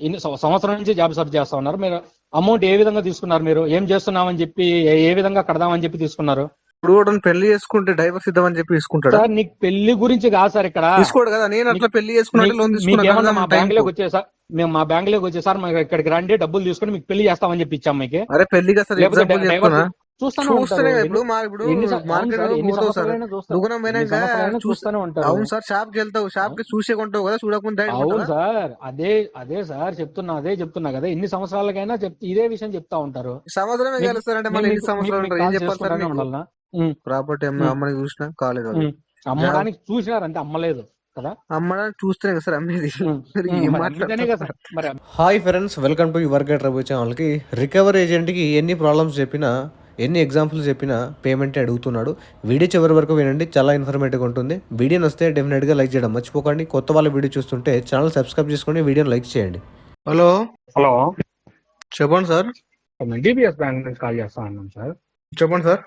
ఇన్ని సంవత్సరం నుంచి జాబ్ సర్చ్ చేస్తా ఉన్నారు. మీరు అమౌంట్ ఏ విధంగా తీసుకున్నారు? మీరు ఏం చేస్తున్నామని చెప్పి ఏ విధంగా కడదామని చెప్పి తీసుకున్నారు? ఇప్పుడు కూడా పెళ్లి చేసుకుంటే డైవర్స్ ఇద్దామని చెప్పి తీసుకుంటాడా? సార్ నీకు పెళ్లి గురించి కాదు సార్ ఇక్కడ. తీసుకోడు కదా. నేను అట్లా పెళ్లి చేసుకున్నట్టు లోన్ మీకేమన్నా మా బ్యాంక్ లోకి తీసుకున్నా. వచ్చేసా మేము మా బ్యాంక్ లోకి వచ్చేసారు మాకు ఇక్కడికి రండి డబ్బులు తీసుకొని మీకు పెళ్లి చేస్తామని చెప్పి ఇచ్చాం మీకు. అరే పెళ్లి కదా సార్, ఎగ్జాంపుల్ చెప్తున్నా. చూస్తూనే ఉంటారు. ఇప్పుడు దుకాణం పోయినాక చూస్తూనే ఉంటారు. అవును సార్, షాప్ కి వెళ్తావు, షాప్ కి చూసే కొంటావు కదా, చూడకుండా. అవును సార్, అదే సార్ చెప్తున్నా కదా, ఎన్ని సంవత్సరాలకైనా ఇదే విషయం చెప్తా ఉంటారు. సంవత్సరమే కలుస్తారంటే మళ్ళీ ఎన్ని సంవత్సరాలు ఏం చెప్పాలి సార్? ప్రాపర్టీ అమ్మని చూసినా కాలేదు, అమ్మడానికి చూసినారంటే అమ్మలేదు కదా, అమ్మడానికి చూస్తేనే కదా సార్ అమ్మేది. Hi friends, welcome to your గెట్ రబు ఛానల్ కి. రికవరీ ఏజెంట్ కి ఎన్ని ప్రాబ్లమ్స్ చెప్పినా, ఎన్ని ఎగ్జాంపుల్స్ చెప్పినా పేమెంట్ అడుగుతున్నాడు. వీడియో చివరి వరకు వినండి, చాలా ఇన్ఫర్మేటివ్గా ఉంటుంది. వీడియో వస్తే డెఫినెట్గా లైక్ చేయడం మర్చిపోకండి. కొత్త వాళ్ళ వీడియో చూస్తుంటే ఛానల్ సబ్స్క్రైబ్ చేసుకుని వీడియోని లైక్ చేయండి. హలో హలో, చెప్పండి సార్. డిబిఎస్ బ్యాంక్ నుంచి కాల్ చేస్తా ఉన్నాం సార్. చెప్పండి సార్.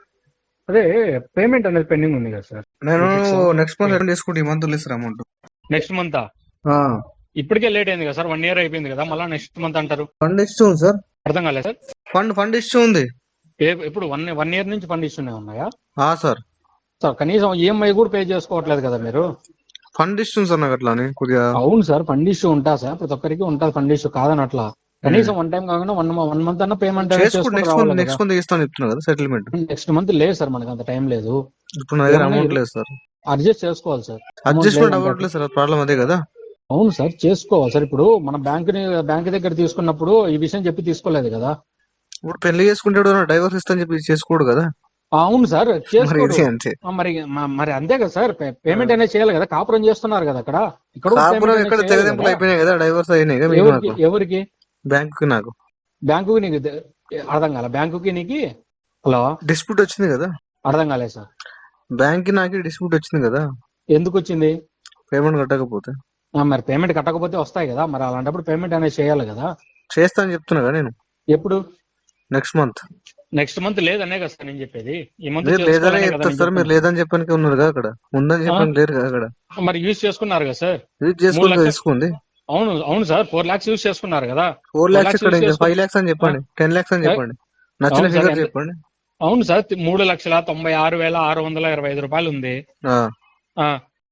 అదే పేమెంట్ అనేది పెండింగ్ ఉంది కదా సార్. నేను నెక్స్ట్ మంత్ అటెండ్ చేసుకుంటే ఈ మంత్ లేదు అమౌంట్. నెక్స్ట్ మంత్ ఇప్పటికే లేట్ అయింది కదా సార్, 1 year అయిపోయింది కదా, మళ్ళీ నెక్స్ట్ మంత్ అంటారు. ఫండ్ ఇష్యూ ఉంది సార్. అర్థం కాలేదు సార్. ఫండ్ ఇష్యూ ఉంది. ఇప్పుడు 1 year నుంచి ఫండ్ ఇష్యూనే ఉన్నాయా సార్? సార్ కనీసం ఈఎంఐ కూడా పే చేసుకోవట్లేదు కదా మీరు. ఫండ్ ఇష్యూ సార్ నాకు అట్లా కొద్దిగా. అవును సార్, ఫండ్ ఇష్యూ ఉంటా సార్, ప్రతి ఒక్కరికి ఉంటుంది ఫండ్ ఇష్యూ, కాదని అట్లా. కనీసం 1 time కాకుండా 1 month అన్న పేమెంట్ నెక్స్ట్ మంత్ ఇస్తాను చెప్తున్నా కదా సెటిల్మెంట్. నెక్స్ట్ మంత్ లేదు సార్, మనకి అంత టైం లేదు. ఇప్పుడు నా దగ్గర అమౌంట్ లేదు సార్. అడ్జస్ట్ చేసుకోవాలి సార్. అడ్జస్ట్మెంట్ అవ్వట్లేదు సార్, ప్రాబ్లం అదే కదా. అవును సార్, చేసుకోవాలి సార్. ఇప్పుడు మన బ్యాంక్ దగ్గర తీసుకున్నప్పుడు ఈ విషయం చెప్పి తీసుకోలేదు కదా. ఇప్పుడు పెళ్లి చేసుకుంటాడు, డైవర్స్ ఇస్తాను చెప్పి చేసుకోడు కదా. అవును సార్, చేసుకోడు. అంతే మరి అంతే కదా సార్, పేమెంట్ అనేది చేయాలి కదా. కాపురం చేస్తున్నారు కదా అక్కడ, ఇక్కడ తెగదెంపులు అయిపోయినాయి కదా, డైవర్స్ అయినాయి. ఎవరికి? బ్యాంకు నాకు. బ్యాంకు నీకు అర్థం కాలే? బ్యాంకుకి నీకు హలో డిస్ప్యూట్ వచ్చింది కదా. అర్థం కాలేదు సార్. బ్యాంక్ నాకు డిస్ప్యూట్ వచ్చింది కదా. ఎందుకు వచ్చింది? పేమెంట్ కట్టకపోతే. మరి పేమెంట్ కట్టకపోతే వస్తాయి కదా, మరి అలాంటప్పుడు పేమెంట్ అనేది చేయాలి కదా. చేస్తా అని చెప్తున్నా కదా నేను. ఎప్పుడు? నెక్స్ట్ మంత్ లేదనే కదా సార్ నేను చెప్పేది. ఈ మంత్ లేదనే చెప్తారు సార్. మీరు లేదని చెప్పడానికి ఉన్నారు కదా అక్కడ, ఉందని చెప్పడానికి లేరు కదా అక్కడ. మరి యూజ్ చేసుకున్నారు కదా సార్. యూజ్ చేసుకుని తీసుకుంది. అవును సార్, 4 lakhs యూజ్ చేసుకున్నారు కదా. 4 lakhs ఇక్కడ 5 lakhs అని చెప్పండి, 10 lakhs అని చెప్పండి, నచ్చిన ఫిగర్ చెప్పండి. అవును సార్, 3,96,625 రూపాయలు ఉంది.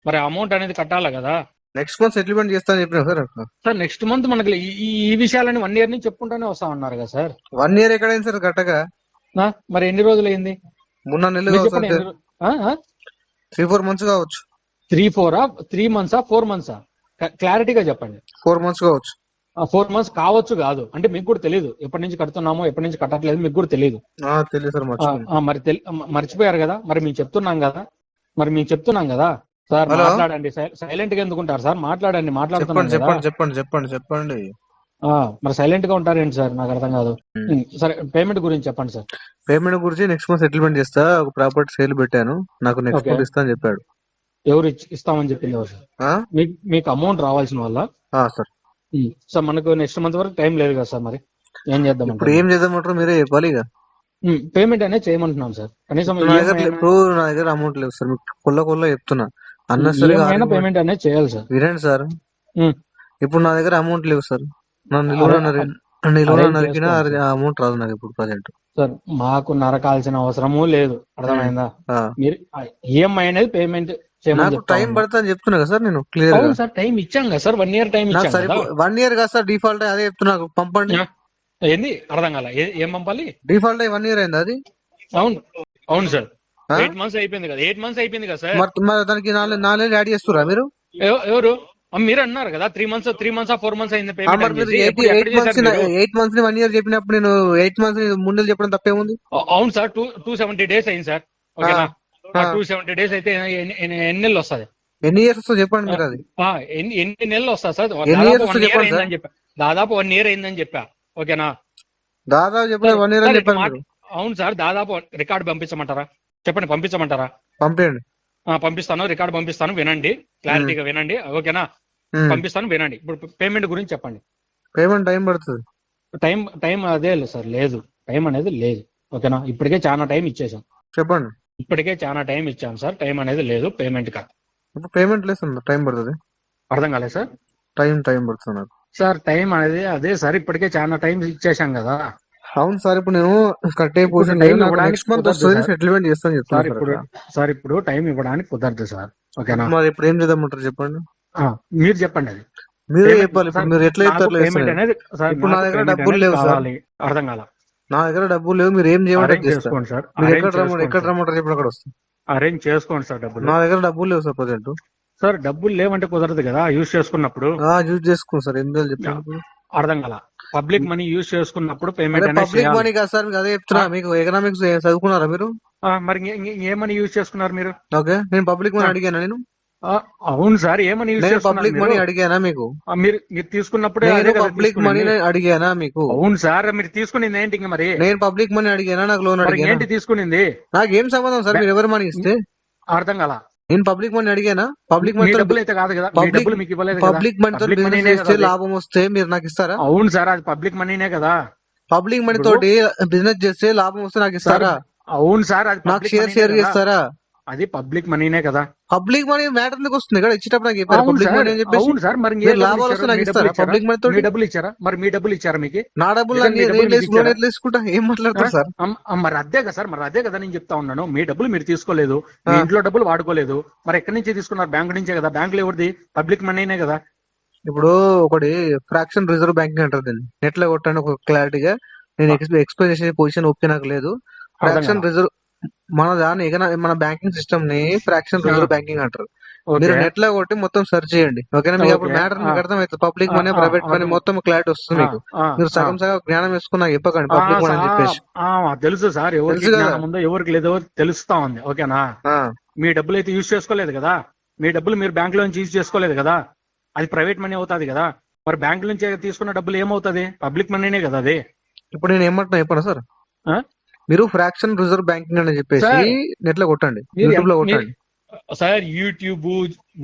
మరి అమౌంట్ అనేది కట్టాలి కదా. నెక్స్ట్ మంత్ సెటిల్మెంట్ చేస్తాను చెప్పిన సార్. సార్ నెక్స్ట్ మంత్ మనకి ఈ విషయాలని 1 year నుంచి చెప్పుకుంటానే వస్తా ఉన్నారు కదా సార్. 1 year ఎక్కడైంది సార్ కట్టగా? మరి ఎన్ని రోజులు అయింది? 3 నెలలు 3-4 months కావచ్చు. 3 months 4 months? క్లారిటీగా చెప్పండి. 4 months కావచ్చు. 4 months కావచ్చు కాదు అంటే మీకు కూడా తెలియదు, ఎప్పటి నుంచి కడుతున్నామో ఎప్పటి నుంచి కట్టట్లేదు మీకు కూడా తెలియదు. తెలియదు సార్. మర్చిపోయారు కదా. మరి మేము చెప్తున్నాం కదా సార్, మాట్లాడండి. సైలెంట్ గా ఎందుకుంటారు సార్? మాట్లాడుతున్నాను. చెప్పండి. మరి సైలెంట్ గా ఉంటారేంటి సార్? నాకు అర్థం కాదు. సరే, పేమెంట్ గురించి చెప్పండి సార్. పేమెంట్ గురించి నెక్స్ట్ మంత్ సెటిల్మెంట్ చేస్తా. ఒక ప్రాపర్టీ సేల్ పెట్టాను, నాకు నెక్స్ట్ మంత్ ఇస్తా అని చెప్పాడు. ఎవరు ఇస్తామని చెప్పింది? మీకు అమౌంట్ రావాల్సిన వల్ల సార్. సార్ మనకు నెక్స్ట్ మంత్ వరకు టైం లేదు కదా సార్, మరి ఏం చేద్దాం? ఇప్పుడు ఏం చేద్దామంటారు మీరే చెప్పాలి. ఇక పేమెంట్ అనేది చేయమంటున్నాం సార్. కనీసం నా దగ్గర అమౌంట్ లేదు సార్, మీకు కొల్ల చెప్తున్నా. అన్నసరిగా పేమెంట్ అనేది చేయాలి సార్. వినండి సార్, ఇప్పుడు నా దగ్గర అమౌంట్ లేవు సార్. నరికినా అమౌంట్ రాదు నాకు ఇప్పుడు ప్రజెంట్. సార్ మాకు నరకాల్సిన అవసరమూ లేదు, అర్థమైందా? మీరు ఈఎంఐ అనేది పేమెంట్ టైం పడుతుంది అని చెప్తున్నా కదా సార్ నేను. క్లియర్ సార్ టైం ఇచ్చాం కదా సార్, 1 year టైం ఇచ్చాం. 1 year కదా సార్ డిఫాల్ట్, అదే చెప్తున్నా. పంపండి. ఏంది అర్థం కాల? ఏం పంపాలి? డిఫాల్ట్ 1 year అయింది అది. అవును సార్, 8 months అయిపోయింది కదా. 8 months అయిపోయింది కదా సార్. మరి దానికి 4 యాడ్ చేస్తురా మీరు? ఎవరు మీరు అన్నారు కదా 3 months 4 months అయింది పేమెంట్. 8 months ని 1 year చెప్పినప్పుడు నేను 8 months ముందు చెప్పడం తప్పేముంది? అవును సార్, 270 days అయింది సార్. ఓకేనా? 270 days అయితే ఎన్ని నెలలు వస్తుంది? ఎన్ని ఇయర్స్ వస్తుంది చెప్పండి మీరు. అది ఎన్ని నెలలు వస్తుంది సార్? దాదాపు 1 year అయిందని చెప్పా. ఓకేనా? దాదాపు చెప్పండి 1 year అని చెప్పారు. అవును సార్, దాదాపు రికార్డు పంపించమంటారా? చెప్పండి, పంపించమంటారా? పంపేయండి. పంపిస్తాను, రికార్డు పంపిస్తాను, వినండి, క్లారిటీగా వినండి. ఓకేనా? పంపిస్తాను, వినండి. ఇప్పుడు పేమెంట్ గురించి చెప్పండి. పేమెంట్ టైం పడుతుంది. టైం అదే సార్, లేదు టైం అనేది లేదు. ఓకేనా? ఇప్పటికే చాలా టైం ఇచ్చేసాం. చెప్పండి. ఇప్పటికే చాలా టైం ఇచ్చాం సార్, టైం అనేది లేదు పేమెంట్ కా. పేమెంట్ లేదు, టైం పడుతుంది. అర్థం కాలేదు సార్. టైం పడుతుంది నాకు. సార్ టైం అనేది అదే సార్, ఇప్పటికే చాలా టైం ఇచ్చేసాం కదా అవును సార్, ఇప్పుడు నేను కట్టే ఇప్పుడు పొజిషన్ టైం లేదు, నాకు ఇవ్వడానికి నెక్స్ట్ మంత్ కుదరదు వస్తుంది, సార్. సెటిల్మెంట్ చేస్తాను సార్ చెప్తున్నా ఇప్పుడు సార్ ఇప్పుడు టైం ఇవ్వడానికి కుదరదు సార్. ఓకేనా? మరి ఇప్పుడు ఏం చేద్దామంటారు చెప్పండి, ఆ, మీరు చెప్పండి అది. మీరే పేమెంట్ చెప్పాలి. ఇప్పుడు సార్, మీరు ఎట్లా నాకు చెప్తారు అట్లా పేమెంట్ చేస్తాను. అనేది సార్, ఇప్పుడు నా నాకు దగ్గర పేమెంట్ డబ్బులు అనేది లేవు సార్, కావాలి. అర్థం కాల. నా దగ్గర డబ్బులు లేవు, మీరు ఏం చేయమంటే అరేంజ్ చేస్తా. చేసుకోండి సార్, మీరు అరేంజ్ ఎక్కడ చేసుకోండి సార్, రమ్మంటారు చెప్పిన అక్కడ వస్తాను. అరేంజ్ చేసుకోండి సార్ డబ్బులు. నా దగ్గర డబ్బులు లేవు సార్ ప్రజెంట్. సార్ డబ్బులు లేవంటే కుదరదు కదా యూజ్ చేసుకున్నప్పుడు. యూజ్ చేసుకోండి సార్, ఎందుకు చెప్పండి. అర్థం కాల. పబ్లిక్ మనీ యూజ్ చేసుకున్నప్పుడు పేమెంట్ అనేది పబ్లిక్ చేయాలి. మనీ కాదు సార్, మీకు అదే చెప్తున్నా. మీకు ఎకనామిక్స్ చదువుకున్నారా మీరు? మరి ఏ మనీ యూజ్ చేసుకున్నారు మీరు? ఓకే, నేను పబ్లిక్ మనీ అడిగానా? నేను అవును సార్, ఏ మనీ యూజ్ నేను చేసుకున్నారు పబ్లిక్ మనీ అడిగానా మీకు? మీరు తీసుకున్నప్పుడే నేను అదే కదా పబ్లిక్ మనీ తీసుకునింది. అడిగానా మీకు? అవును సార్, మీరు తీసుకునింది ఏంటి ఇంక మరి? నేను పబ్లిక్ మనీ అడిగానా, నాకు లోన్ మరి అడిగానా? ఏంటి తీసుకునింది? నాకేం సంబంధం సార్, మీరు ఎవరు మనీ ఇస్తే? అర్థం కాల. నేను పబ్లిక్ మనీ అడిగానా? పబ్లిక్ మీ మనీ డబ్బులు అయితే కాదు కదా, మీ డబ్బులు మీకు ఇవ్వలేదు కదా. పబ్లిక్ మనీతో పబ్లిక్ బిజినెస్ మనీనే చేస్తే కదా అది. లాభం వస్తే మీరు నాకు ఇస్తారా? అవును సార్, అది పబ్లిక్ మనీనే కదా. పబ్లిక్ మనీ తోటి బిజినెస్ చేస్తే లాభం వస్తే నాకు ఇస్తారా? అవును సార్, అది నాకు పబ్లిక్ షేర్ మనీనే కదా. చేస్తారా? అది పబ్లిక్ మనీనే కదా. పబ్లిక్ మనీ మ్యాటర్ ఎందుకు వస్తుంది ఇక్కడ? ఇచ్చేటప్పుడు నాకు చెప్పారు అవును పబ్లిక్ సార్, మనీ అని చెప్పేసి. అవును సార్, మరి ఏ మీరు డబ్బులు లాభాలు ఇచ్చారు? వస్తే నాకు మీ డబ్బులు ఇస్తారా ఇచ్చారా? పబ్లిక్ మనీ తోటి? మీ డబ్బులు ఇచ్చారా? మరి మీ డబ్బులు ఇచ్చారా మీకు? నా డబ్బులు నిజంగా మీ డబ్బులు మీకు లోన్ ఇచ్చారా? ఎట్లా తీసుకుంటా? ఏం మాట్లాడతారు సార్? మరి అదే కదా సార్, మరి అదే కదా నేను చెప్తా ఉన్నాను. మీ డబ్బులు మీరు తీసుకోలేదు, మీ ఇంట్లో డబ్బులు వాడుకోలేదు, మరి ఎక్కడి నుంచి తీసుకున్నారు? బ్యాంక్ నుంచే కదా. బ్యాంకులో ఎవరిది? పబ్లిక్ మనీనే కదా. ఇప్పుడు ఒకటి ఫ్రాక్షన్ రిజర్వ్ బ్యాంకింగ్ అంటారు దీన్ని. నెట్ లో కొట్టండి ఒక క్లారిటీగా. నేను ఎక్స్ప్లెయిన్ చేసే పొజిషన్ ఓకే నాకు లేదు. ఫ్రాక్షన్ రిజర్వ్ మన బ్యాంకింగ్ సిస్టమ్ ని ఫ్రాక్షన్ రిజర్వ్ బ్యాంకింగ్ అంటారు. మీరు నెట్ లో కొట్టి మొత్తం సెర్చ్ చేయండి, ఓకేనా? మీకు అప్పుడు మ్యాటర్ మీకు అర్థమవుతుంది. పబ్లిక్ మనీ, ప్రైవేట్ మనీ మొత్తం క్లారిటీ వస్తుంది మీకు. మీరు సగం సగం జ్ఞానం వేసుకుని నాకు చెప్పకండి పబ్లిక్ మనీ అని చెప్పేసి. తెలుసు సార్, ఎవరికి జ్ఞానం ఉందో ఎవరికి లేదో తెలుస్తా ఉంది. ఓకేనా? మీ డబ్బులు అయితే యూజ్ చేసుకోలేదు కదా. మీ డబ్బులు మీరు బ్యాంక్ లో నుంచి యూజ్ చేసుకోలేదు కదా. అది ప్రైవేట్ మనీ అవుతుంది కదా. మరి బ్యాంక్ నుంచి తీసుకున్న డబ్బులు ఏమవుతుంది? పబ్లిక్ మనీనే కదా అది. ఇప్పుడు నేను ఏమంటున్నా చెప్పండి సార్, మీరు ఫ్రాక్షన్ రిజర్వ్ బ్యాంకింగ్ అని చెప్పేసి నెట్ లో కొట్టండి, యూట్యూబ్ లో కొట్టండి సార్. యూట్యూబ్,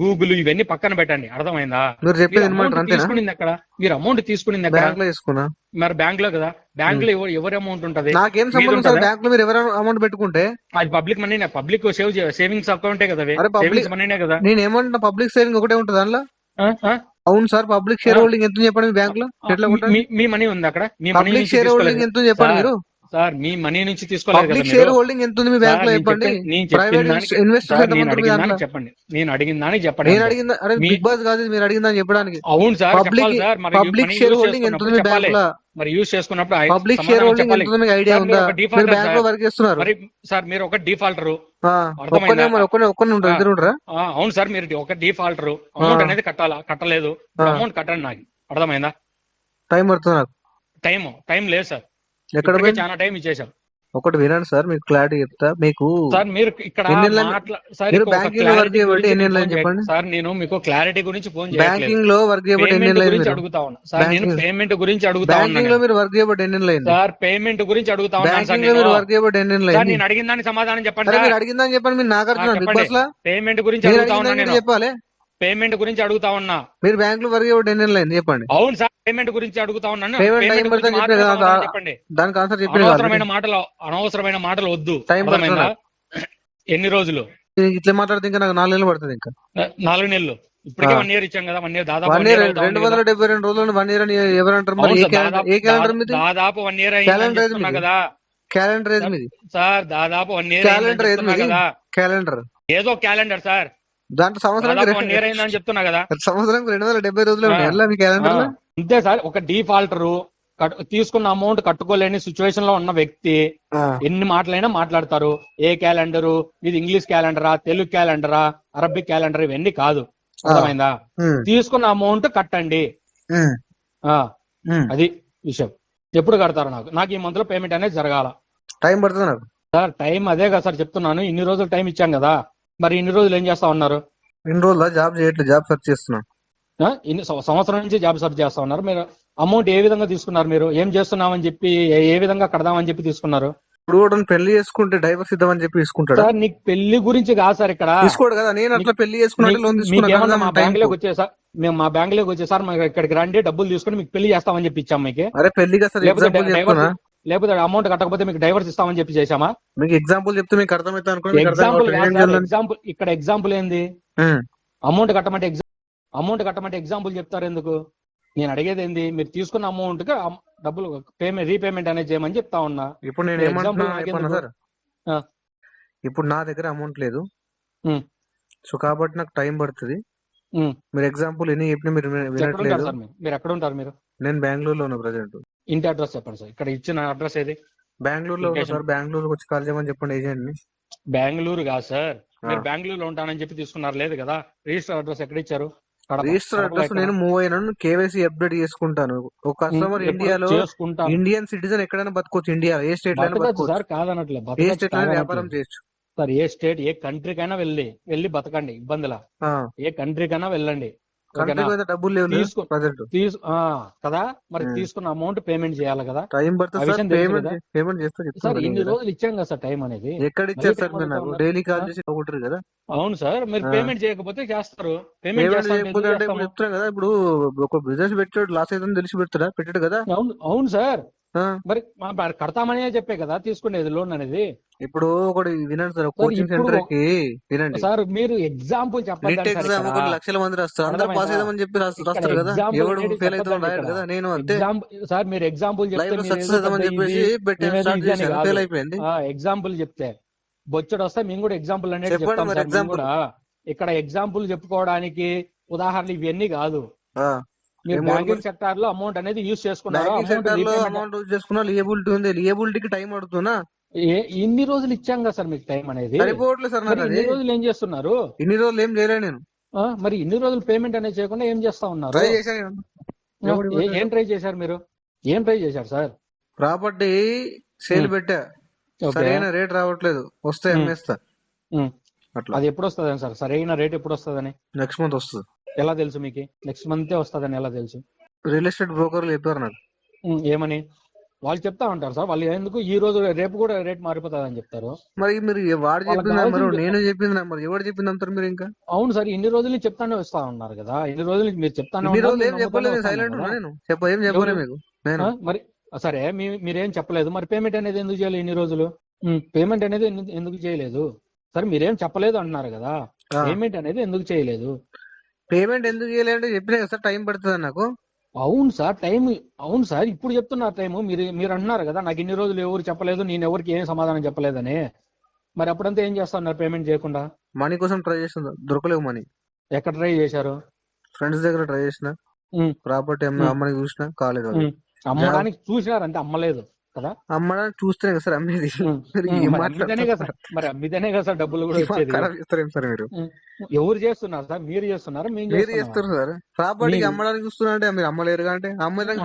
గూగుల్ ఇవన్నీ పక్కన పెట్టండి. అర్థమైందా? మీరు చెప్పేది తీసుకునింది అక్కడ, మీరు అమౌంట్ తీసుకునింది అక్కడ బ్యాంక్ లో తీసుకున్నా. మరి బ్యాంక్ లో కదా. బ్యాంక్ లో ఎవరి అమౌంట్ ఉంటది? నాకేం సంబంధం సార్, బ్యాంక్ లో మీరు ఎవరు అమౌంట్ పెట్టుకుంటే అది పబ్లిక్ మనీనే. పబ్లిక్ సేవింగ్స్ అకౌంటే కదా, సేవింగ్స్ మనీనే కదా. నేను ఏమంటున్నా, పబ్లిక్ సేవింగ్ ఒకటే ఉంటుంది అందులో. అవును సార్, పబ్లిక్ షేర్ హోల్డింగ్ ఎంత చెప్పండి మీ బ్యాంక్ లో? మీ మనీ ఉంది అక్కడ. మీ పబ్లిక్ షేర్ హోల్డింగ్ ఎంత చెప్పండి మీరు? సార్ మీ మనీ నుంచి తీసుకోలేదు కదా. పబ్లిక్ షేర్ హోల్డింగ్ ఎంత ఉంది మీ బ్యాంక్ లో చెప్పండి. ప్రైవేట్ ఇన్వెస్టర్ చెప్పండి. నేను అడిగిన దానికి చెప్పండి. నేను అడిగిందా? అరే బిగ్ బాస్ కాదు మీరు అడిగిందని చెప్పడానికి. అవును సార్, పబ్లిక్ షేర్ హోల్డింగ్ ఎంత ఉంది బ్యాంక్ లో? మరి యూజ్ చేసుకున్నప్పుడు పబ్లిక్ షేర్ హోల్డింగ్ ఎంత ఉంది మీకు ఐడియా ఉందా? మీరు బ్యాంక్ లో వర్క్ చేస్తున్నారు సార్. మీరు ఒక డిఫాల్టర్. అవును సార్, మీరు ఒక డిఫాల్టర్. అమౌంట్ అనేది కట్టలేదు. అమౌంట్ కట్టండి. నాకు అర్థమైందా? టైం పడుతుంది నాకు. టైం లేదు సార్, ఎక్కడ చాలా టైం ఇచ్చేసాం. ఒకటి వినండి సార్, మీకు క్లారిటీ చెప్తా. మీకు సార్ మీరు ఇక్కడ బ్యాంకింగ్ లో వర్క్ చేయబట్టి ఎన్ని ఏళ్ళు చెప్పండి సార్. నేను మీకు క్లారిటీ గురించి ఫోన్ బ్యాంకింగ్ లో వర్క్ చేయబట్టి ఎన్ని ఏళ్ళు అడుగుతా ఉన్నా సార్. నేను పేమెంట్ గురించి అడుగుతా బ్యాంకింగ్ లో మీరు వర్క్ చేయబట్టి ఎన్ని ఏళ్ళు సార్. పేమెంట్ గురించి అడుగుతా ఉన్నా బ్యాంకింగ్ లో మీరు వర్క్ చేయబట్టి ఎన్ని ఏళ్ళు సార్. నేను అడిగిన దానికి సమాధానం చెప్పండి. మీరు అడిగిన దానికి చెప్పండి. మీరు నాకు అడుగుతున్నారు పేమెంట్ గురించి అడుగుతా ఉన్నా. నేను చెప్పాలి. పేమెంట్ గురించి అడుగుతా ఉన్నా. మీరు బ్యాంక్ లో వర్క్ చేయబట్టి ఎన్ని ఏళ్ళు అయింది చెప్పండి. అవును సార్, పేమెంట్ గురించి అడుగుతా ఉన్నాను. చెప్పండి, దానికి ఆన్సర్ చెప్పండి. అనవసరమైన మాటలు వద్దు. ఎన్ని రోజులు ఇట్లా మాట్లాడితే ఇంకా నాకు 4 నెలలు పడుతుంది. ఇంకా 4 నెలలు. ఇప్పటికే 1 ఇయర్ ఇచ్చాం కదా. 1 ఇయర్ దాదాపు 272 రోజులు 1 ఇయర్ అని ఎవరంటారు? మరి ఏ క్యాలెండర్ మీది? దాదాపు 1 ఇయర్ అయింది కదా. క్యాలెండర్ ఏది మీది సార్? దాదాపు 1 ఇయర్ క్యాలెండర్ ఏది మీది? క్యాలెండర్ ఏదో క్యాలెండర్ సార్. దాంట్లో సంవత్సరం 1 ఇయర్ అయిందని చెప్తున్నా కదా. సంవత్సరం 270 రోజులు ఉంటాయి మీ క్యాలెండర్ లో. అంతే సార్. ఒక డిఫాల్టర్ తీసుకున్న అమౌంట్ కట్టుకోలేని సిచ్యువేషన్ లో ఉన్న వ్యక్తి ఎన్ని మాటలైనా మాట్లాడతారు. ఏ క్యాలెండరు ఇది? ఇంగ్లీష్ క్యాలెండరా, తెలుగు క్యాలెండరా, అరబిక్ క్యాలెండర్ ఇవన్నీ కాదు. అర్థమైందా? తీసుకున్న అమౌంట్ కట్టండి. అది విషయం. ఎప్పుడు కడతారు? నాకు ఈ మంత్ లో పేమెంట్ అనేది జరగాల. టైం పడుతుంది నాకు సార్. టైం అదే కదా సార్ చెప్తున్నాను. ఇన్ని రోజులు టైం ఇచ్చాం కదా. మరి ఇన్ని రోజులు ఏం చేస్తా ఉన్నారు? ఇన్ని రోజులు జాబ్ చేయట్లేదు, జాబ్ సెర్చ్ చేస్తున్నాను. సంవత్సరం నుంచి జాబ్ సెర్చ్ చేస్తా ఉన్నారు. మీరు అమౌంట్ ఏ విధంగా తీసుకున్నారు? మీరు ఏం చేస్తున్నామని చెప్పి ఏ విధంగా కడదామని చెప్పి తీసుకున్నారు? ఇప్పుడు కూడా పెళ్లి చేసుకుంటే డైవర్స్ ఇద్దామని చెప్పి తీసుకుంటాడు సార్. నీకు పెళ్లి గురించి కాదు సార్ ఇక్కడ. తీసుకోడు కదా. నేను అట్లా పెళ్లి చేసుకున్నట్టు లోన్ తీసుకున్నాను. మా బ్యాంక్ లోకి వచ్చేసార్, మేము మా బ్యాంక్ లోకి వచ్చేసార్, ఇక్కడికి రండి డబ్బులు తీసుకుని మీకు పెళ్లి చేస్తామని చెప్పి ఇచ్చాం మీకు. అరే పెళ్లిగా సార్, లేకపోతే అమౌంట్ కట్టకపోతే మీకు డైవర్స్ ఇస్తామని చెప్పి చేసామా? మీకు ఎగ్జాంపుల్ చెప్తే మీకు అర్థమైతే ఎగ్జాంపుల్ ఇక్కడ ఎగ్జాంపుల్ ఏంది? అమౌంట్ కట్టమంటే ఎగ్జాంపుల్ చెప్తారు ఎందుకు? నేను అడిగేది ఏంది, మీరు తీసుకున్న అమౌంట్ కి డబ్బులు రీపేమెంట్ అనేది చేయమని చెప్తా ఉన్నా. ఇప్పుడు నేను మీరు ఏమంటున్నా ఎగ్జాంపుల్ చెప్పన్నా నాకెందుకు? సార్, ఆ, ఇప్పుడు నా దగ్గర అమౌంట్ లేదు, ఉమ్, సో కాబట్టి నాకు టైం పడుతుంది. ఉమ్. మీరు ఎగ్జాంపుల్ ఎన్ని చెప్పినా మీరు ఎక్కడ ఉంటారు వినట్లేదు. సార్ మీరు ఎక్కడ ఉంటారు మీరు? నేను బెంగళూరులో ఉన్నా ప్రజెంట్. ఇంటి అడ్రస్ చెప్పండి సార్. ఇక్కడ ఇచ్చిన అడ్రస్ ఏది? బెంగళూరులో ఉన్నా లొకేషన్ సార్. బెంగళూరుకి వచ్చి కాల్ చేయమని చెప్పండి ఏజెంట్ ని. బెంగళూరు కాదు సార్. ఆ. మీరు బెంగళూరులో ఉంటానని చెప్పి తీసుకున్నారు లేదు కదా? రిజిస్టర్ అడ్రస్ ఎక్కడ ఇచ్చారు? కడప. రిజిస్టర్ కడపలో అడ్రస్ ఎక్కడ? నేను మూవ్ అయినాను, కేవైసీ అప్డేట్ చేసుకుంటాను. ఒక కస్టమర్ ఎప్పుడు ఇండియాలో చేసుకుంటాను? ఇండియన్ సిటిజన్ ఎక్కడైనా బతకొచ్చు, ఇండియా ఏ స్టేట్ లో అయినా బతకచ్చు బతకొచ్చు, సార్, కాదనట్లే. ఏ బతకచ్చు స్టేట్ లో అయినా వ్యాపారం కాదనట్లేదు చేయొచ్చు. సార్. ఏ స్టేట్ ఏ కంట్రీకైనా వెళ్ళి బతకండి, ఇబ్బందిలా. ఏ కంట్రీకైనా వెళ్ళండి, ఓకేనా? కంట్రీకి అయితే డబ్బులు లేవు తీసుకో ప్రజెంట్. కదా, మరి తీసుకున్న అమౌంట్ పేమెంట్ చేయాలి కదా? టైం ఆ పడుతుంది సార్. విషయం తెలుసు పేమెంట్ కదా పేమెంట్ చేస్తా సార్. చెప్తాను ఇన్ని రోజులు ఇచ్చాం కదా సార్ టైం అనేది. ఎక్కడ మళ్ళీ ఇచ్చారు సార్ టైం మీరు అడుగుతా నాకు? ఉన్నారు. డైలీ కాల్ చేసి ఒకటి కదా. అవును సార్, మీరు ఆ. పేమెంట్ చేయకపోతే చేస్తారు. పేమెంట్ పేమెంట్ చేస్తాం, చేయకపోతే అంటే ఇప్పుడు చెప్తున్నా కదా, ఇప్పుడు ఒక బిజినెస్ పెట్టాడు లాస్ అవుతుందని తెలిసి పెడతాడా? పెట్టాడు కదా. అవును సార్. ఆ. మరి కడతామనే చెప్పే కదా తీసుకునేది లోన్ అనేది. ఇప్పుడు ఒకటి వినండి సార్, సార్ కోచింగ్ ఇప్పుడు సెంటర్ కి వినండి. సార్ మీరు ఎగ్జాంపుల్ నీట్ చెప్పండి సార్. ఎగ్జామ్ ఇక్కడ కొన్ని లక్షల మంది రాస్తారు, అందరూ పాస్ అర్థమైందా? అవుదామని చెప్పి ఇక్కడ రాస్తారు కదా. ఎగ్జాంపుల్ ఎవడు అనేది ఫెయిల్ అవుతాం చెప్పదండి. రాయడు ఇక్కడ కదా. నేను అంతే సార్ మీరు ఎగ్జాంపుల్ లైవ్ చెప్తే లో మీరు సక్సెస్ ఏదో అవుదామని పెద్ద చెప్పేసి పెట్టాను, మేమేదో స్టార్ట్ ఇది అని చేశాను, కాదు. ఫెయిల్ అయిపోయింది. ఎగ్జాంపుల్ చెప్తే బొచ్చడు వస్తే మేము కూడా ఎగ్జాంపుల్ అనేది చెప్పండి చెప్తాం మరి సార్. మేము ఎగ్జాంపుల్. కూడా ఇక్కడ ఎగ్జాంపుల్ చెప్పుకోవడానికి ఉదాహరణలు ఇవన్నీ కాదు. ఆ. మీరు ఏం బ్యాంకింగ్ సెక్టార్ లో అమౌంట్ అనేది యూజ్ చేసుకున్నారు. బ్యాంకింగ్ అమౌంట్ సెక్టర్ లో రీపేమెంట్ అమౌంట్ యూజ్ చేసుకున్నా, లియబిలిటీ ఉంది, లియబిలిటీకి టైం పడుతున్నా ఇన్ని రోజులు ఇచ్చాం కదా సార్ మీకు టైం అనేది. సరిపోవట్లేదు సార్ మరి నాకు. అది ఇన్ని రోజులు ఏం చేస్తున్నారు? ఇన్ని రోజులు ఏం చేయలేదు నేను. మరి ఇన్ని రోజులు పేమెంట్ అనేది చేయకుండా ఏం చేస్తా ఉన్నారు? ట్రై చేశాను. ఏం ట్రై చేశారు మీరు? ఏం ట్రై చేశారు సార్? ప్రాపర్టీ సేల్ పెట్టా, ఓకే. సరైన రేట్ రావట్లేదు, వస్తే అమ్మేస్తా. అట్లా అది ఎప్పుడు వస్తుంది సార్? సరైన రేట్ ఎప్పుడు వస్తుందని నెక్స్ట్ మంత్ వస్తుంది. ఎలా తెలుసు మీకు? నెక్స్ట్ మంతే వస్తుందని ఎలా తెలుసు? రియల్ ఎస్టేట్ బ్రోకర్లు చెప్పారు నాకు. ఏమని? వాళ్ళు చెప్తా ఉంటారు సార్. వాళ్ళు ఎందుకు ఈ రోజు రేపు కూడా రేట్ మారిపోతుంది అని చెప్తారు. మరి మీరు వాడు వాళ్ళకి చెప్పింది నెంబరు, కావాల్సింది నేను చెప్పింది నెంబర్, ఎవరు చెప్పింది అంటారు మీరు? ఇంకా అవును సార్, ఇన్ని రోజులు చెప్తానే వస్తా ఉన్నారు కదా. ఇన్ని రోజులు మీరు చెప్తానే ఇన్ని ఉన్నారు, రోజులు ఏం నేను నమ్ముతానే చెప్పలేదు, వస్తాను సైలెంట్ కదా. ఉన్నా నేను. ఏం చెప్పలేదు మీకు నేను. మరి సరే, మీరేం చెప్పలేదు, మరి పేమెంట్ అనేది ఎందుకు చేయలేదు ఇన్ని రోజులు? పేమెంట్ అనేది ఎందుకు చేయలేదు? సరే మీరేం చెప్పలేదు అంటున్నారు కదా, పేమెంట్ అనేది ఎందుకు చేయలేదు? పేమెంట్ ఎందుకు చేయలేదు చెప్పినా కదా సార్, టైం పడుతుంది నాకు. అవును సార్, అవును సార్, ఇప్పుడు చెప్తున్నారు టైము. మీరు అంటున్నారు కదా నాకు ఇన్ని రోజులు ఎవరు చెప్పలేదు, నేను ఎవరికి ఏం సమాధానం చెప్పలేదని. మరి అప్పుడంతా ఏం చేస్తా ఉన్నారు పేమెంట్ చేయకుండా? మనీ కోసం ట్రై చేస్తున్నా, దొరకలేవు మనీ. ఎక్కడ ట్రై చేశారు? ఫ్రెండ్స్ దగ్గర ట్రై చేసిన, ప్రాపర్టీ అమ్మని చూసిన, కాలేదు. అమ్మడానికి చూసినారంటే అమ్మలేదు కదా. అమ్మడానికి చూస్తేనే కదా సార్ అమ్మేది. మరి అమ్మితేనే కదా సార్ డబ్బులు కూడా వచ్చేది. చేస్తారేం సార్ మీరు? ఎవరు చేస్తున్నారు సార్? మీరు చేస్తున్నారా? మీరు చేస్తారు సార్. ప్రాపర్టీకి అమ్మడానికి చూస్తున్నా అంటే మీరు అమ్మలేరు అంటే, అమ్మడానికి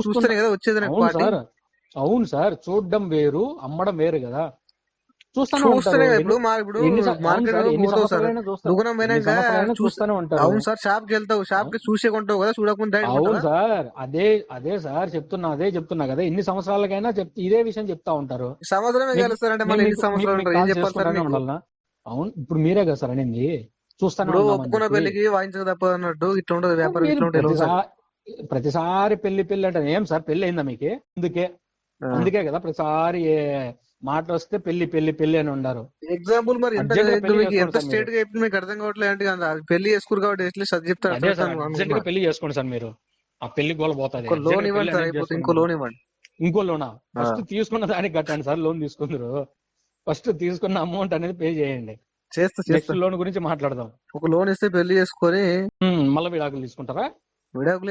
చూస్తేనే కదా వచ్చేది. అవును సార్, చూడడం వేరు, అమ్మడం వేరు కదా. చూస్తూనే ఇప్పుడు చూస్తూనే ఉంటారు. అవును సార్, షాప్ కి వెళ్తావు, షాప్ కి చూసే కొంటావు కదా, చూడకుండా. అవును సార్, అదే సార్ చెప్తున్నా కదా. ఇన్ని సంవత్సరాలకైనా ఇదే విషయం చెప్తా ఉంటారు. సంవత్సరమే కలుస్తారంటే మళ్ళీ ఎన్ని సంవత్సరాలు ఏం చెప్పాలి సార్? అవును, ఇప్పుడు మీరే కదా సార్ అనేది. చూస్తాను ఒప్పుకున్న పెళ్లికి వాయించక తప్పదు అన్నట్టు ఇట్లా ఉంటది వ్యాపారం, ఇట్లా ఉంటుంది. ప్రతిసారి పెళ్లి అంటే ఏం సార్, పెళ్లి అయిందా మీకే? అందుకే కదా ప్రతిసారి మాటలు వస్తే పెళ్లి అని ఉండారు. ఎగ్జాంపుల్ మరి ఎంత స్టేట్ గా మీకు అర్థం కావట్లేదు అంటే, పెళ్లి చేసుకోరు కాబట్టి చెప్తారు. పెళ్లి చేసుకోండి సార్ మీరు, ఆ పెళ్లి గోల పోతుంది. లోన్ ఇవ్వండి సార్, అయిపోతే ఇంకో లోన్ ఇవ్వండి. ఇంకో లోనా? ఫస్ట్ తీసుకున్న దానికి కట్టండి సార్. లోన్ తీసుకుందరు, ఫస్ట్ తీసుకున్న అమౌంట్ అనేది పే చేయండి. నెక్స్ట్ లోన్ గురించి మాట్లాడదాం. ఒక లోన్ ఇస్తే పెళ్లి చేసుకొని మళ్ళీ విడాకులు తీసుకుంటారా? విడాకులు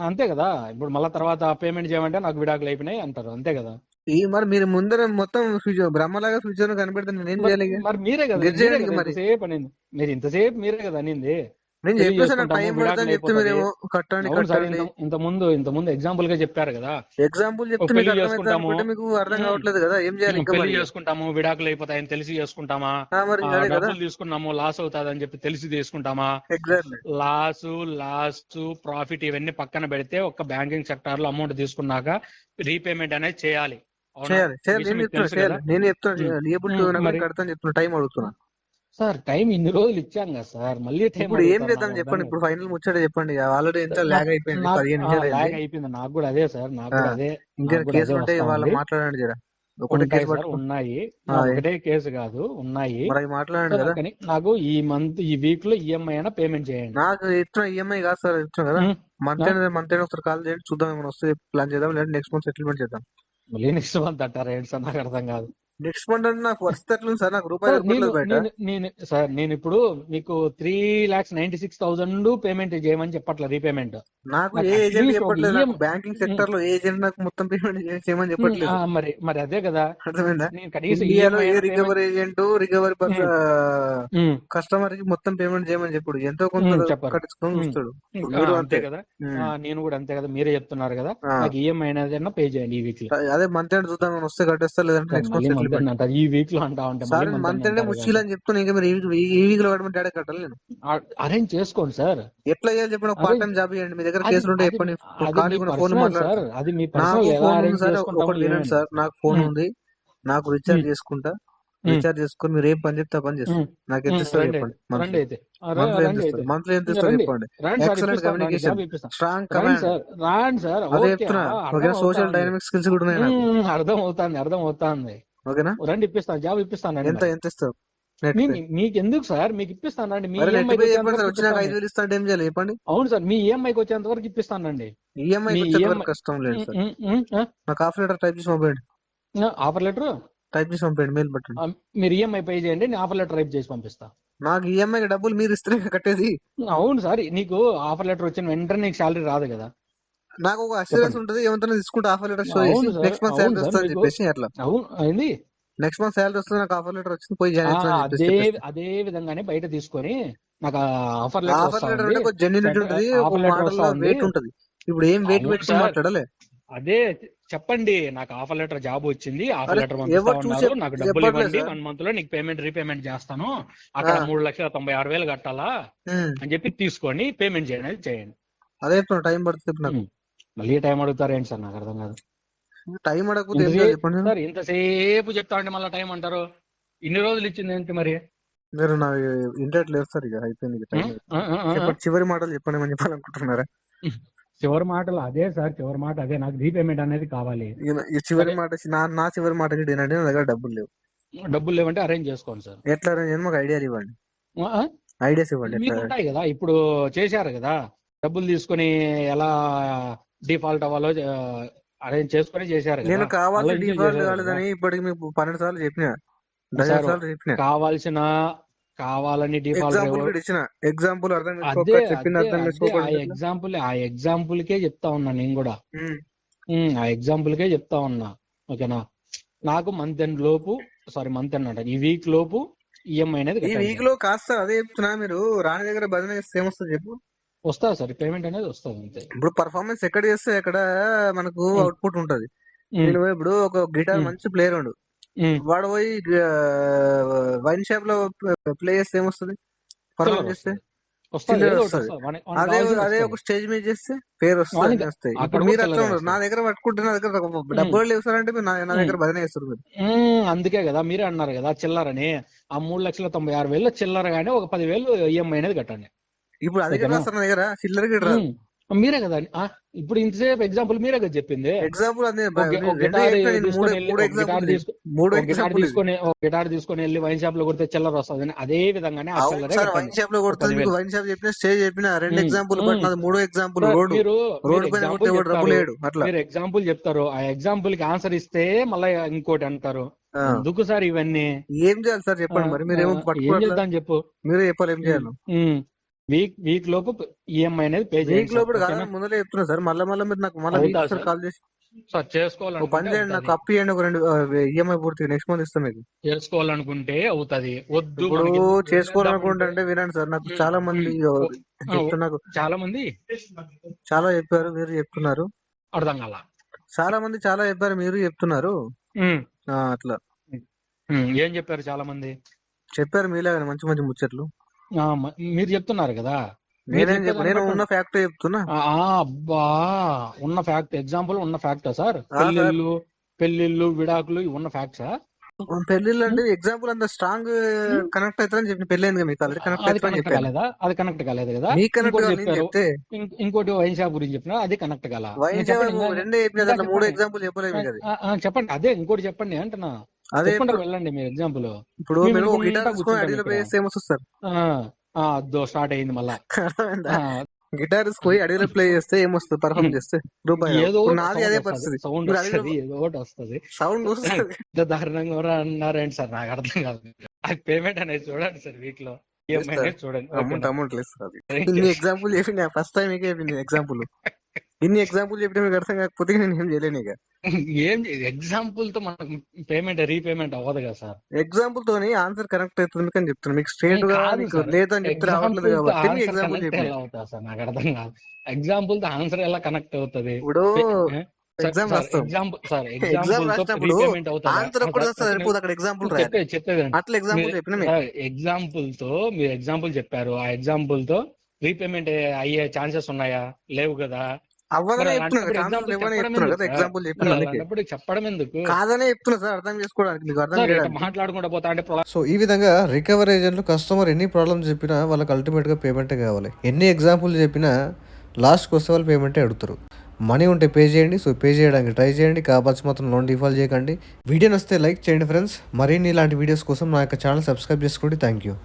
అంతే కదా. ఇప్పుడు మళ్ళీ తర్వాత పేమెంట్ చేయమంటే నాకు విడాకులు అయిపోయినాయి అంటారు, అంతే కదా. మరి మీరు ముందర మొత్తం బ్రహ్మలాగా ఫ్యూచర్ కనిపెడితే నేను చేయాలి. మరి మీరే కదా ఇంతసేపు అనింది, మీరు ఇంతసేపు మీరే కదా అనింది. ఇంత ముందు ఎగ్జాంపుల్ గా చెప్పారు కదా. పెళ్లి చేసుకుంటాము, విడాకులు అయిపోతాయని తెలిసి చేసుకుంటామా? డబ్బులు తీసుకున్నాము, లాస్ అవుతాదని చెప్పి తెలిసి తీసుకుంటామా? లాస్ ప్రాఫిట్ ఇవన్నీ పక్కన పెడితే ఒక్క బ్యాంకింగ్ సెక్టార్ లో అమౌంట్ తీసుకున్నాక రీపేమెంట్ అనేది చేయాలి. నేను చెప్తాను, టైం అడుగుతున్నా సార్. టైం ఇన్ని రోజులు ఇచ్చాం కదా సార్, మళ్ళీ ఇప్పుడు ఏం చేద్దాం చెప్పండి. ఇప్పుడు ఫైనల్ ముచ్చట చెప్పండి. ఆల్రెడీ ఎంత లాగ్ అయిపోయింది, 15 నిమిషాలు అయిపోయింది. నాకు కూడా అదే సార్, నాకు కూడా అదే. ఇంకా కేసు ఉంటే వాళ్ళు మాట్లాడండి జరా. ఒకటే ఉంటాయి కేసు సార్, పట్టుకో. ఉన్నాయి. ఆ, ఒకటే కేసు కాదు, ఉన్నాయి. మరి అవి మాట్లాడండి కదా. కానీ నాకు ఈ వీక్ లో ఈఎంఐ అయినా పేమెంట్ చేయండి. నాకు ఇచ్చిన ఈఎంఐ కాదు సార్, ఇచ్చిన కదా. ఉమ్, మంత్ ఆ? ఎండ్ ఒకసారి కాల్ చేయండి, చూద్దాం ఏమైనా వస్తే ప్లాన్ చేద్దాం, లేదంటే నెక్స్ట్ మంత్ సెటిల్మెంట్ చేద్దాం. మళ్ళీ నెక్స్ట్ మంత్ అంటారా ఏంటి సార్, నాకు అర్థం కాదు. నెక్స్ట్ మంత్ అంటే నాకు పరిస్థితి ఎట్లుంది సార్, నాకు రూపాయి సార్ దొరకట్లేదు బయట. నేను ఇప్పుడు మీకు 3,96,000 పేమెంట్ చేయమని చెప్పట్లేదు, రీపేమెంట్. నాకు నాకు ఏ ఏజెంట్ అట్లీస్ట్ ఒక చెప్పట్లేదు, నాకు ఈఎం బ్యాంకింగ్ సెక్టర్ లో ఏ ఏజెంట్ నాకు మొత్తం పేమెంట్ చేయమని చెప్పట్లేదు. మరి మరి అదే కదా, అర్థమైందా? నేను కనీసం ఇండియాలో ఈఎంఐ ఏ అయినా payment. Recovery agent recovery customer కి మొత్తం పేమెంట్ చేయమని చెప్పుడు, ఎంతో కొంత చెప్పారు. కట్టించుకొని చూస్తాడు. ఇప్పుడు మీరు అంతే అంతే. కదా, ఉమ్. నేను కూడా అంతే కదా, మీరే చెప్తున్నారు కదా. ఆ. నాకు ఈఎంఐ అనేది పే చేయండి ఈ వీక్ లో. అదే మంత్ ఎండ్ చూద్దాం ఏమైనా వస్తే కట్టేస్తా, లేదంటే నెక్స్ట్ మంత్ మళ్ళీ మంత్ సెటిల్మెంట్. అంటారు, ఈ వీక్ లో అంటా ఉంటే సార్ మళ్ళీ మంత్ ఎండ్ అంటారు. ముచ్చిలని చెప్తున్నా, ఇంకా మీరు ఈ వీక్ లో కట్టమని డాడీ కట్టాలి నేను. అరేంజ్ చేసుకోండి సార్. ఎట్లా చేయాలి చెప్పండి, ఒక అదే పార్ట్ టైం జాబ్ చేయండి, మీ దగ్గర అది కేసులు ఉంటే అది చెప్పండి, అది మీ ఖాళీ ఫోన్ పర్సనల్ మాట్లాడతా. సార్, అది మీ నాకు పర్సనల్, ఎలా ఫోన్ ఉంది అరేంజ్ సార్, చేసుకుంటామో ఒకటి వినండి ఏమైనా. సార్, నాకు ఫోన్ ఉమ్, ఉంది, నాకు రీఛార్జ్ ఉమ్, చేసుకుంటా, ఉమ్, రీఛార్జ్ చేసుకుని మీరు ఏం పని చెప్తే ఆ పని చేస్తాను. ఉమ్, నాకు ఎంత ఇస్తారు రండి చెప్పండి, రండి మంత్లీ అయితే, మంత్లీ ఎంత రండి ఇస్తారు, అయితే, మంత్లీ ఎంత ఇంకా ఇస్తారు రండి చెప్పండి. రండి సార్, ఎక్సలెంట్ ఇప్పిస్తాను, రండి, కమ్యూనికేషన్, జాబ్ ఇప్పిస్తాను. స్ట్రాంగ్ రండి కమాండ్, సార్, రాండి సార్. అదే ఓకే, చెప్తున్నా. అర్థం ఓకేనా, సోషల్ అవుతాంది. డైనమిక్ స్కిల్స్ కూడా ఉన్నాయి నాకు. అర్థం అవుతాంది. ఓకేనా, రండి, ఇప్పిస్తాను, జాబ్ ఇప్పిస్తాను రండి. ఎంత మరి ఎంత ఇస్తారు నెట్ పే? మీకు ఎందుకు సార్, మీకు ఇప్పిస్తాను రండి. మీ మరి నెట్ ఈఎంఐకి పే వచ్చేంత చెప్పండి సార్, వరకు వచ్చినాక ఇప్పిస్తాను. 5,000 ఇస్తా అంటే ఏం చేయాలి చెప్పండి. అవును సార్, మీ ఈఎంఐకి వచ్చేంత వరకు ఇప్పిస్తానండి. ఈఎంఐకి మీ వచ్చేంత వరకు ఈఎంఐ కష్టం లేదు సార్. నాకు ఆఫ్ లెటర్ టైప్ చేసి పంపండి, ఆఫర్ లెటర్ టైప్ చేసి పంపండి, మెయిల్ పట్టండి. మీరు ఈఎంఐ పే చేయండి, నేను ఆఫర్ లెటర్ టైప్ చేసి పంపిస్తా. నాకు ఈఎంఐ డబ్బులు మీరు ఇస్తే కట్టేది. అవును సార్, నీకు ఆఫర్ లెటర్ వచ్చిన వెంటనే నీకు శాలరీ రాదు కదా. నాకు ఒక అష్యూరెన్స్ ఉంటుంది, ఏమంతా తీసుకుంటే ఆఫర్ లెటర్ షో చేసి అవును సార్, నెక్స్ట్ మంత్ అవును శాలరీ సార్, వస్తుంది అని మీకు చెప్పేసి అట్లా. అవును అయింది. నెక్స్ట్ మంత్ శాలరీ వస్తుంది, నాకు ఆఫర్ లెటర్ వచ్చింది, పోయి జాయిన్ అవుతుంది అని చెప్పేసి అదే చెప్పేసి. అదే విధంగానే బయట తీసుకొని నాకు ఆఫర్ లెటర్ ఆఫర్ వస్తా లెటర్ ఉంది, అంటే ఒక జెన్యూనిటీ ఉంటుంది, ఒక ఆఫర్ లెటర్ వస్తా మాటల్లో ఉంది. వెయిట్ ఉంటుంది. ఇప్పుడు ఏం వెయిట్ అవును పెట్టుకుని సార్, మాట్లాడాలి. అదే చెప్పండి, నాకు ఆఫర్ లెటర్ జాబ్ వచ్చింది, ఆఫర్ అరే లెటర్ పంపిస్తా ఎవరు చూసి ఉన్నారు, నాకు డబ్బులు చెప్పట్లేదు ఇవ్వండి, సార్. 1 month లో నీకు రీపేమెంట్ చేస్తాను, అక్కడ 3,96,000 కట్టాలా అని చెప్పి తీసుకొని పేమెంట్ చేయండి. అదే చెప్తున్నా, టైం పడుతుంది నాకు. మళ్ళీ టైం అడుగుతారేంటి సార్, నాకు అర్థం కాదు. టైం అడగకపోతే ఏం చేయాలి చెప్పండి. సార్ ఇంతసేపు చెప్తా ఉంటే మళ్ళీ టైం అంటారు. ఇన్ని రోజులు ఇచ్చింది ఏంటి మరి? మీరు నా ఇంటర్నెట్ లేదు సార్, ఇక అయిపోయింది, ఇక టైం. చెప్పండి, చివరి మాటలు చెప్పండి, ఏమని చెప్పాలనుకుంటున్నారా? చివరి మాటలు అదే సార్, చివరి మాట అదే, నాకు రీపేమెంట్ అనేది కావాలి. ఈ చివరి మాట, నా చివరి మాట ఏంటంటే, నా దగ్గర డబ్బులు లేవు. డబ్బులు లేవంటే అరేంజ్ చేసుకోండి సార్. ఎట్లా అరేంజ్ చేయాలి, మాకు ఐడియాలు ఇవ్వండి, ఐడియాస్ ఇవ్వండి. మీకు ఉంటాయి కదా, ఇప్పుడు చేశారు కదా, డబ్బులు తీసుకొని ఎలా డిఫాల్ట్ అవ్వాలో అరేంజ్ చేసుకొని చేశారు నేను కదా. కావాల్సిన అలా డిఫాల్ట్ చేశారు కాలేదని కదా. ఇప్పటికి మీకు 12 సార్లు చెప్పిన, సార్ 10 సార్లు చెప్పిన. కావాలని డిఫాల్ట్ ఎగ్జాంపుల్ కూడా ఇచ్చిన, ఎగ్జాంపుల్ అర్థం అదే చేసుకోక చెప్పింది అదే అర్థం అదే చేసుకోకండి. ఆ ఎగ్జాంపుల్ కే చెప్తా ఉన్నా నేను కూడా. ఆ ఎగ్జాంపుల్ కే చెప్తా ఉన్నా, ఓకేనా. నాకు మంత్ ఎండ్ అంట, ఈ వీక్ లోపు ఈఎంఐ అనేది ఈ వీక్ లో కాస్త అదే చెప్తున్నా, మీరు రాని దగ్గర బదిలీ చేస్తే ఏమొస్తుంది చెప్పు. వస్తుంది సార్, పేమెంట్ అనేది వస్తుంది అంతే. ఇప్పుడు పర్ఫార్మెన్స్ ఎక్కడ చేస్తే ఎక్కడ మనకు అవుట్పుట్ ఉంటది. నేను ఇప్పుడు ఒక గిటార్ మంచి ప్లేయర్ ఉండు, వాడు పోయి వైన్ షాప్ లో ప్లే చేస్తే ఏమొస్తుంది, పర్ఫార్మ్ చేస్తే అదే ఒక స్టేజ్ మీద చేస్తే పేరు వస్తుంది. ఇప్పుడు మీరు అట్లా ఉండదు, నా దగ్గర పట్టుకుంటే నా దగ్గర డబ్బులు లేవు సార్ అంటే నా దగ్గర బదిలీ చేస్తారు మీరు. అందుకే కదా మీరే అన్నారు కదా చిల్లరని, ఆ 3,96,000 చిల్లర గానీ ఒక 10,000 ఈఎంఐ అనేది కట్టండి. ఇప్పుడు అది కదా సార్, నా దగ్గర చిల్లర రాదు. మీరే కదా ఇప్పుడు ఇంతసేపు ఎగ్జాంపుల్ మీరే కదా చెప్పింది. ఎగ్జాంపుల్ గిటార్ తీసుకొని వెళ్ళి వైన్ షాప్ లో కొడితే చిల్లర వస్తుంది, అదే విధంగానే వైన్ షాప్ లో కొడుతుంది. మీకు వైన్ షాప్ చెప్పిన, స్టే చెప్పిన, 2 ఎగ్జాంపుల్, బట్ నాది 3వ ఎగ్జాంపుల్. రోడ్డు పైన కొడితే ఎవడు డబ్బు లేడు. అట్లా మీరు ఎగ్జాంపుల్ చెప్తారు, ఆ ఎగ్జాంపుల్ కి ఆన్సర్ ఇస్తే మళ్ళీ ఇంకోటి అంటారు. ఎందుకు సార్ ఇవన్నీ? ఏం చేయాలి సార్ చెప్పండి, మరి మీరేమో పట్టుకోవాలి చెప్పు, మీరే చెప్పాలి ఏం చేయాలి. వీక్ లోపు ఈఎంఐ అనేది పే చేయండి. వీక్ లోపు కాదని ముందరే చెప్తున్నా సార్, మళ్ళీ మీరు నాకు మళ్ళీ కాల్ చేసి సార్ చేసుకోవాలి, పని చేయండి, నాకు అప్పు ఇవ్వండి, ఒక 2 ఈఎంఐ పూర్తి నెక్స్ట్ మంత్ ఇస్తాం మీకు. చేసుకోవాలనుకుంటే అవుతుంది, వద్దు ఇప్పుడు చేసుకోవాలనుకుంటే వినండి సార్, నాకు చాలా మంది నాకు చాలా చెప్పారు, మీరు చెప్తున్నారు, అర్థం కాల. చాలా మంది చాలా చెప్పారు, మీరు చెప్తున్నారు. అట్లా ఏం చెప్పారు? చాలా మంది చెప్పారు మీలాగా మంచి మంచి ముచ్చట్లు. మీరు చెప్తున్నారు కదా, నేను ఉన్న ఫ్యాక్ట్ చెప్తున్నా. అబ్బా, ఉన్న ఫ్యాక్ట్ ఎగ్జాంపుల్ ఉన్న ఫ్యాక్టా సార్? పెళ్లిళ్ళు విడాకులు ఉన్న ఫ్యాక్ట్సా? పెళ్లిళ్ళు అంటే ఎగ్జాంపుల్ అంత స్ట్రాంగ్ కనెక్ట్ అవుతారని చెప్పి పెళ్లి అయింది మీకు ఆల్రెడీ కనెక్ట్ అది అవుతారని కనెక్ట్ చెప్పాను. కాలేదా? అది కనెక్ట్ కాలేదు కదా? మీకు కనెక్ట్ ఇంకోటి కావాలి నేను చెప్పారు, చెప్తే. ఇంకోటి వైన్ షాప్ గురించి చెప్పిన, అది కనెక్ట్ కాల. వైన్ చెప్పండి, షాప్ రెండే చెప్పిన దాంట్లో మూడో ఎగ్జాంపుల్ చెప్పలేదు మీకు అది. చెప్పండి. అదే ఇంకోటి చెప్పండి అంటున్నా. అదే చెప్పుకుంటా ఇప్పుడు వెళ్ళండి మీరు ఎగ్జాంపుల్. ఇప్పుడు మేము మీరు వినుకుంటా గిటార్ తీసుకొని కూర్చుంటాం అడవిలో ఇక్కడ. ప్లే చేస్తే ఏమొస్తుంది సార్? అదో స్టార్ట్ అయింది మళ్ళా. అర్థమైందా? ఆ, గిటార్ తీసుకొని అడవిలో ప్లే చేస్తే ఏమొస్తుంది? పర్ఫార్మ్ చేస్తే రూపాయి రావు. ఏదో ఇప్పుడు ఒకటి నాది సౌండ్ అదే వస్తుంది, పరిస్థితి. సౌండ్ మీరు అడవిలో వస్తుంది, ఏదో ఒకటి వస్తుంది. సౌండ్ వస్తుంది. ఇంత దారుణంగా ఎవరు అన్నారేంటి సార్? నాకు అర్థం కాదు. అది పేమెంట్ అనేది చూడండి సార్, వీక్ లో ఈఎంఐ అనేది చూడండి. అమౌంట్ ఓకేనా? అమౌంట్ లేదు సార్ అది. ఇన్ని ఎగ్జాంపుల్ చెప్పిన ఫస్ట్ టైం మీకే చెప్పింది ఎగ్జాంపుల్. ఇన్ని ఎగ్జాంపుల్ చెప్పిన మీకు అర్థం కాకపోతే నేను ఏం చేయలేను ఇక. ఏం ఎగ్జాంపుల్ తో మనకు పేమెంట్ రీపేమెంట్ అవ్వదు కదా సార్? ఎగ్జాంపుల్ తోని ఆన్సర్ కరెక్ట్ అవుతుంది అని చెప్తాను. మీకు స్ట్రేట్ గా కాదు మీకు సార్, లేదని చెప్తే రావట్లేదు ఎగ్జాంపుల్ తో కాబట్టి మీ ఆన్సర్ ఎగ్జాంపుల్ కనెక్ట్ చెప్పిన. ఎలా అవుతా సార్? నాకు అర్థం కాదు. ఎగ్జాంపుల్ తో ఆన్సర్ ఎలా కనెక్ట్ అవుతుంది? ఇప్పుడు ఎగ్జామ్ రాస్తాం. ఎగ్జామ్ ఎగ్జాంపుల్ తో రాసినప్పుడు రీపేమెంట్ అవుతుందా? ఆన్సర్ ఒక్కటి వస్తే సరిపోదు, అక్కడ ఎగ్జాంపుల్ రాయాలి. చెప్పేది అట్లా ఎగ్జాంపుల్ చెప్పిన మీకు. ఎగ్జాంపుల్ తో మీరు ఎగ్జాంపుల్ చెప్పారు, ఆ ఎగ్జాంపుల్ తో రీపేమెంట్ అయ్యే ఛాన్సెస్ ఉన్నాయా? లేవు కదా. అవ్వదనే చెప్తున్నా కదా, ఛాన్సెస్ లేవనే చెప్తున్నా కదా, ఎగ్జాంపుల్ చెప్పిన అలాంటప్పుడు చెప్పడం ఎందుకు కాదనే చెప్తున్నా సార్, అర్థం చేసుకోవడానికి మీకు అర్థం సార్? చేయడానికి. మాట్లాడుకుంటూ పోతా అంటే సో ఈ విధంగా రికవర్ ఏజెంట్లు కస్టమర్ ఎన్ని ప్రాబ్లమ్స్ చెప్పినా వాళ్ళకి అల్టిమేట్గా పేమెంటే కావాలి. ఎన్ని ఎగ్జాంపుల్ చెప్పినా లాస్ట్కి వస్తే వాళ్ళు పేమెంటే అడుగుతారు. మనీ ఉంటే పే చేయండి. సో పే చేయడానికి ట్రై చేయండి. కావాల్సి మాత్రం లోన్ డిఫాల్ట్ చేయకండి. వీడియో నచ్చితే లైక్ చేయండి ఫ్రెండ్స్. మరిన్ని ఇలాంటి వీడియోస్ కోసం నా యొక్క ఛానల్ సబ్స్క్రైబ్ చేసుకోండి. Thank you.